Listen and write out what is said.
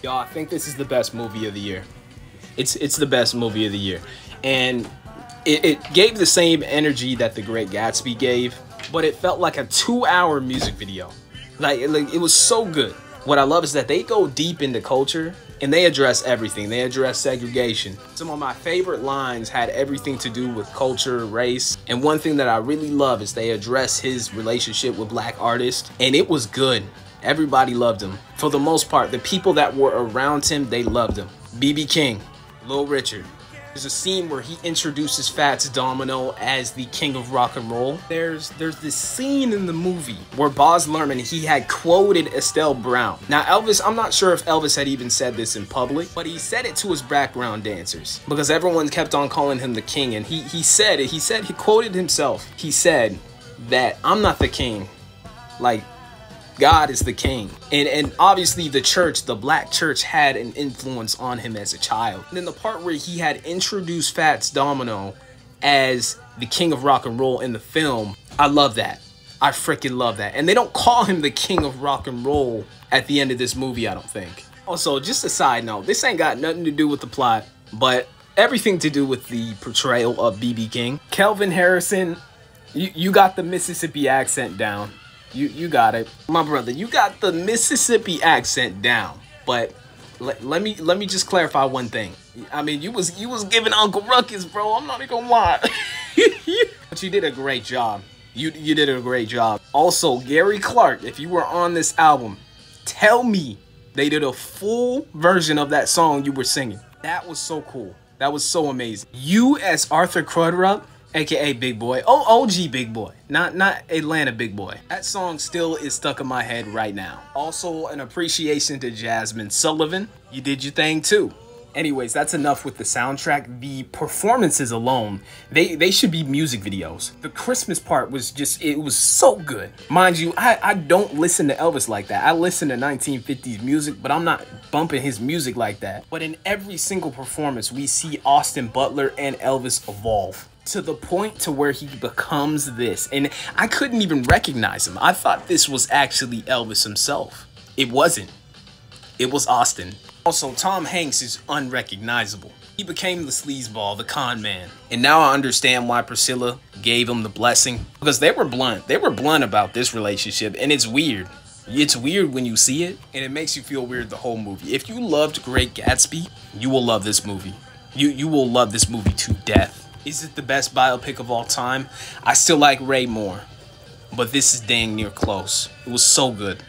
Y'all, I think this is the best movie of the year. It's the best movie of the year. And it gave the same energy that The Great Gatsby gave, but it felt like a 2-hour music video. Like it was so good. What I love is that they go deep into culture and they address everything. They address segregation. Some of my favorite lines had everything to do with culture, race. And one thing that I really love is they address his relationship with black artists, and it was good. Everybody loved him. For the most part, the people that were around him, they loved him. B.B. King, Little Richard. There's a scene where he introduces Fats Domino as the king of rock and roll. There's this scene in the movie where Baz Luhrmann, he had quoted Estelle Brown. Now Elvis, I'm not sure if Elvis had even said this in public, but he said it to his background dancers because everyone kept on calling him the king, and he quoted himself. He said that I'm not the king, like God is the king. And obviously the church, the black church, had an influence on him as a child. And then the part where he had introduced Fats Domino as the king of rock and roll in the film, I love that. I freaking love that. And they don't call him the king of rock and roll at the end of this movie, I don't think. Also, just a side note, this ain't got nothing to do with the plot, but everything to do with the portrayal of B.B. King. Kelvin Harrison, you got the Mississippi accent down. You got it, my brother. You got the Mississippi accent down. But let me just clarify one thing. I mean, you was giving Uncle Ruckus, bro. I'm not even gonna lie. But you did a great job. You did a great job. Also, Gary Clark, if you were on this album, tell me they did a full version of that song you were singing. That was so cool. That was so amazing. You as Arthur Crudup, aka Big Boy. Oh, OG Big Boy, not Atlanta Big Boy. That song still is stuck in my head right now. Also, an appreciation to Jasmine Sullivan. You did your thing too. Anyways, that's enough with the soundtrack. The performances alone, they should be music videos. The Christmas part was just, it was so good. Mind you, I don't listen to Elvis like that. I listen to 1950s music, but I'm not bumping his music like that. But in every single performance, we see Austin Butler and Elvis evolve to the point to where he becomes this. And I couldn't even recognize him. I thought this was actually Elvis himself. It wasn't. It was Austin. Also, Tom Hanks is unrecognizable. He became the sleazeball, the con man. And now I understand why Priscilla gave him the blessing. Because they were blunt. They were blunt about this relationship. And it's weird. It's weird when you see it. And it makes you feel weird the whole movie. If you loved Great Gatsby, you will love this movie. You will love this movie to death. Is it the best biopic of all time? I still like Ray more. But this is dang near close. It was so good.